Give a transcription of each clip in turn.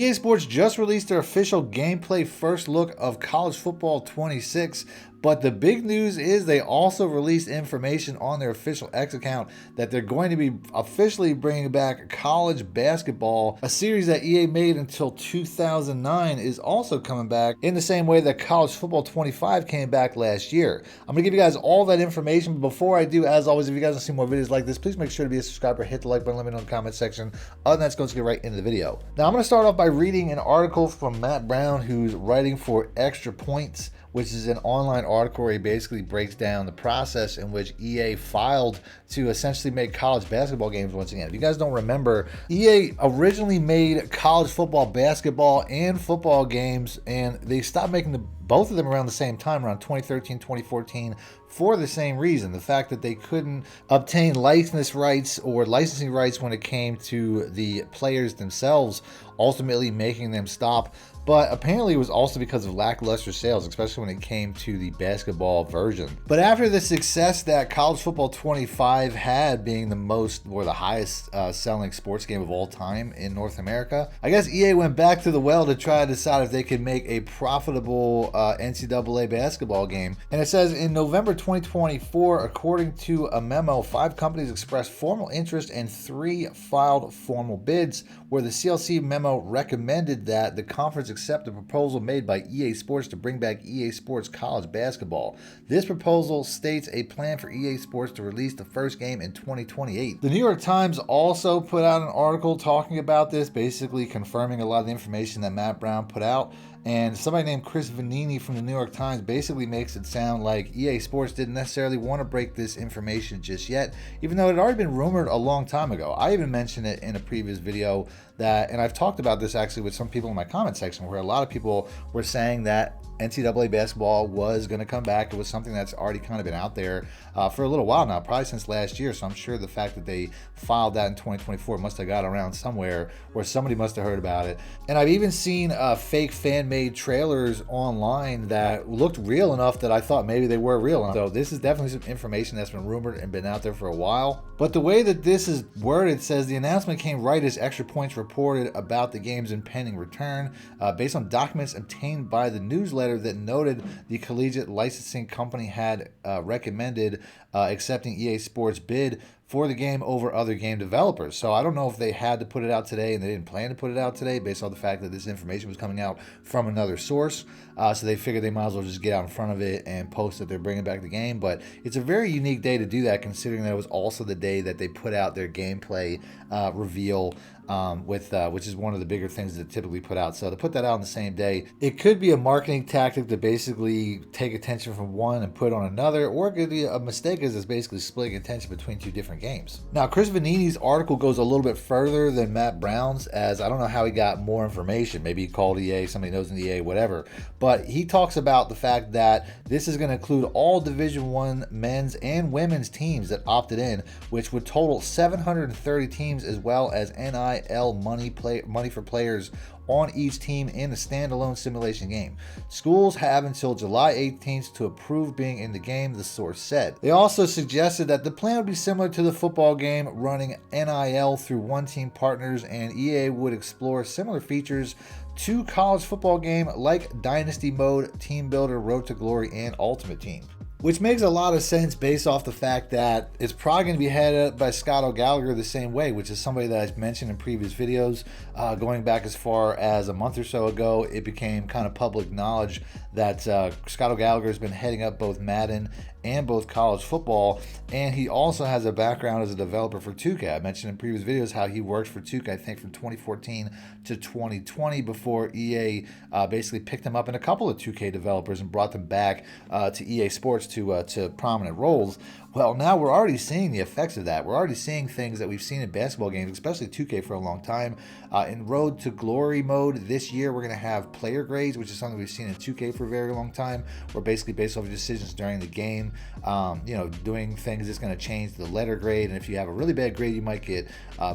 EA Sports just released their official gameplay first look of College Football 26, but the big news is they also released information on their official X account that they're going to be officially bringing back college basketball. A series that EA made until 2009 is also coming back in the same way that College Football 25 came back last year. I'm going to give you guys all that information, but before I do, as always, if you guys want to see more videos like this, please make sure to be a subscriber, hit the like button, let me know in the comment section. Other than that, let's get right into the video. Now, I'm going to start off by reading an article from Matt Brown, who's writing for Extra Points, which is an online article where he basically breaks down the process in which EA filed to essentially make college basketball games once again. If you guys don't remember, EA originally made college football, basketball, and football games, and they stopped making both of them around the same time, around 2013, 2014, for the same reason. The fact that they couldn't obtain license rights or licensing rights when it came to the players themselves, ultimately making them stop. But apparently it was also because of lackluster sales, especially when it came to the basketball version. But after the success that College Football 25 had, being the most or the highest selling sports game of all time in North America, I guess EA went back to the well to try to decide if they could make a profitable NCAA basketball game. And it says in November 2024, according to a memo, 5 companies expressed formal interest and 3 filed formal bids, where the CLC memo recommended that the conference accept the proposal made by EA Sports to bring back EA Sports College Basketball. This proposal states a plan for EA Sports to release the first game in 2028. The New York Times also put out an article talking about this, basically confirming a lot of the information that Matt Brown put out. And somebody named Chris Vanini from the New York Times basically makes it sound like EA Sports didn't necessarily want to break this information just yet, even though it had already been rumored a long time ago. I even mentioned it in a previous video that, and I've talked about this actually with some people in my comment section, where a lot of people were saying that NCAA basketball was going to come back. It was something that's already kind of been out there for a little while now, probably since last year. So I'm sure the fact that they filed that in 2024 must have got around somewhere, or somebody must have heard about it. And I've even seen fake fan-made trailers online that looked real enough that I thought maybe they were real enough. So this is definitely some information that's been rumored and been out there for a while. But the way that this is worded says the announcement came right as Extra Points reported about the game's impending return, based on documents obtained by the newsletter that noted the collegiate licensing company had recommended accepting EA Sports' bid for the game over other game developers. So I don't know if they had to put it out today and they didn't plan to put it out today based on the fact that this information was coming out from another source. So they figured they might as well just get out in front of it and post that they're bringing back the game. But it's a very unique day to do that, considering that it was also the day that they put out their gameplay reveal, which is one of the bigger things that typically put out. So to put that out on the same day, it could be a marketing tactic to basically take attention from one and put on another, or it could be a mistake as it's basically splitting attention between 2 different games. Now, Chris Vanini's article goes a little bit further than Matt Brown's, as I don't know how he got more information. Maybe he called EA, somebody knows in EA, whatever. But he talks about the fact that this is going to include all Division I men's and women's teams that opted in, which would total 730 teams, as well as NIL money for players on each team in a standalone simulation game. Schools have until July 18th to approve being in the game, the source said. They also suggested that the plan would be similar to the football game, running NIL through one-team partners, and EA would explore similar features to college football game like Dynasty Mode, Team Builder, Road to Glory, and Ultimate Team. Which makes a lot of sense based off the fact that it's probably going to be headed up by Scott O'Gallagher the same way, which is somebody that I've mentioned in previous videos. Going back as far as a month or so ago, it became kind of public knowledge that Scott O'Gallagher has been heading up both Madden and both college football, and he also has a background as a developer for 2K. I mentioned in previous videos how he worked for 2K, I think from 2014 to 2020, before EA basically picked him up in a couple of 2K developers and brought them back to EA Sports to prominent roles. Well, now we're already seeing the effects of that. We're already seeing things that we've seen in basketball games, especially 2K, for a long time. In Road to Glory mode this year, we're going to have player grades, which is something we've seen in 2K for a very long time, where basically based off of decisions during the game, game, doing things that's going to change the letter grade. And if you have a really bad grade, you might get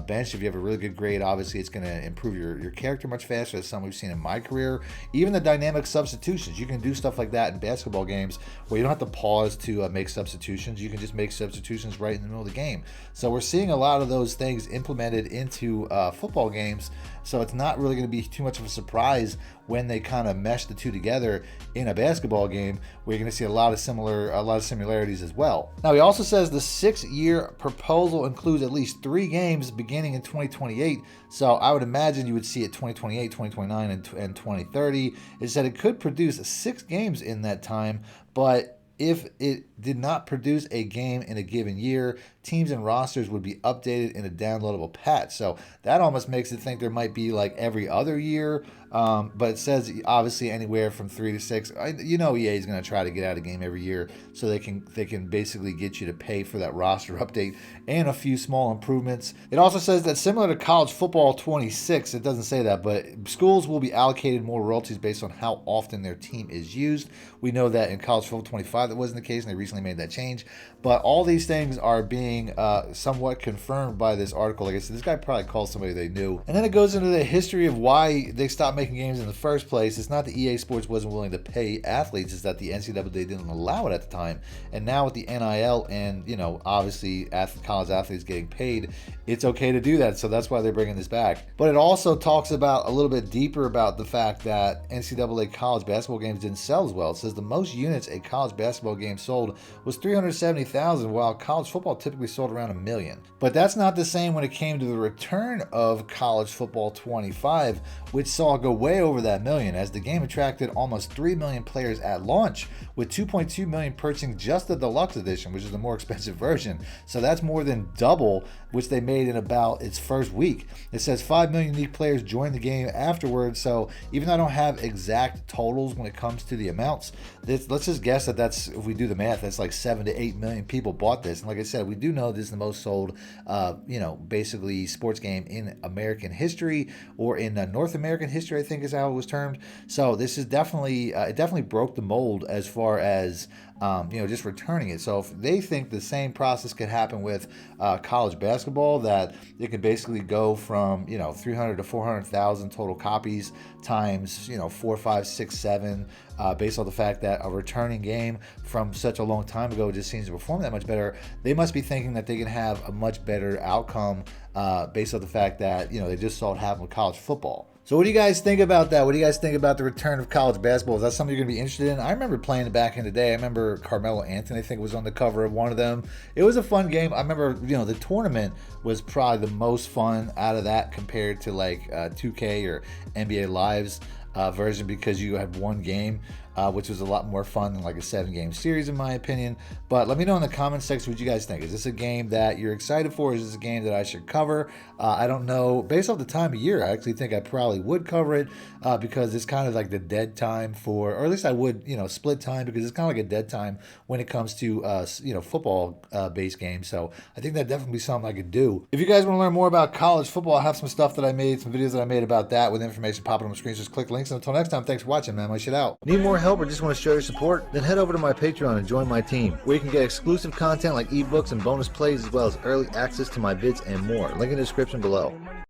benched. If you have a really good grade, obviously it's going to improve your character much faster. That's something we've seen in my career. Even the dynamic substitutions, you can do stuff like that in basketball games where you don't have to pause to make substitutions. You can just make substitutions right in the middle of the game. So we're seeing a lot of those things implemented into football games. So it's not really going to be too much of a surprise when they kind of mesh the two together in a basketball game, where you're going to see a lot of similarities as well. Now, he also says the 6-year proposal includes at least 3 games beginning in 2028. So I would imagine you would see it 2028, 2029, and 2030. It said it could produce 6 games in that time, but if it did not produce a game in a given year, teams and rosters would be updated in a downloadable patch. So that almost makes it think there might be like every other year. But it says obviously anywhere from 3 to 6. EA is going to try to get out a game every year, so they can basically get you to pay for that roster update and a few small improvements. It also says that similar to College Football 26, it doesn't say that, but schools will be allocated more royalties based on how often their team is used. We know that in College Football 25 that wasn't the case, and they recently made that change. But all these things are being somewhat confirmed by this article. Like I said, this guy probably called somebody they knew. And then it goes into the history of why they stopped making games in the first place. It's not that EA Sports wasn't willing to pay athletes, it's that the NCAA didn't allow it at the time. And now with the NIL and, obviously college athletes getting paid, it's okay to do that. So that's why they're bringing this back. But it also talks about a little bit deeper about the fact that NCAA college basketball games didn't sell as well. It says the most units a college basketball game sold was 370,000, while college football typically sold around 1 million. But that's not the same when it came to the return of College Football 25, which saw it go way over that million, as the game attracted almost 3 million players at launch, with 2.2 million purchasing just the deluxe edition, which is the more expensive version. So that's more than double, which they made in about its first week. It says 5 million unique players joined the game afterwards. So even though I don't have exact totals when it comes to the amounts, let's just guess that that's, if we do the math, that's like 7 to 8 million people bought this. And like I said, we do know this is the most sold, basically sports game in American history, or in North American history, I think is how it was termed. So this is definitely, it definitely broke the mold as far as, just returning it. So if they think the same process could happen with college basketball, that it could basically go from 300 to 400,000 total copies times 4, 5, 6, 7, based on the fact that a returning game from such a long time ago just seems to perform that much better, they must be thinking that they can have a much better outcome based on the fact that they just saw it happen with college football. So what do you guys think about that? What do you guys think about the return of college basketball? Is that something you're going to be interested in? I remember playing it back in the day. I remember Carmelo Anthony, I think, was on the cover of one of them. It was a fun game. I remember, the tournament was probably the most fun out of that compared to like 2K or NBA Live's version, because you had one game, which was a lot more fun than like a 7-game series in my opinion. But let me know in the comment section what you guys think. Is this a game that you're excited for? Is this a game that I should cover? I don't know. Based off the time of year, I actually think I probably would cover it because it's kind of like the dead time for, or at least I would, split time, because it's kind of like a dead time when it comes to, football based games. So I think that definitely be something I could do. If you guys want to learn more about college football, I have some stuff that I made, some videos that I made about that with information popping on the screen. Just click links. And until next time, thanks for watching, man. My shit out. Need more help or just want to show your support? Then head over to my Patreon and join my team, where you can get exclusive content like ebooks and bonus plays, as well as early access to my vids and more. Link in the description below.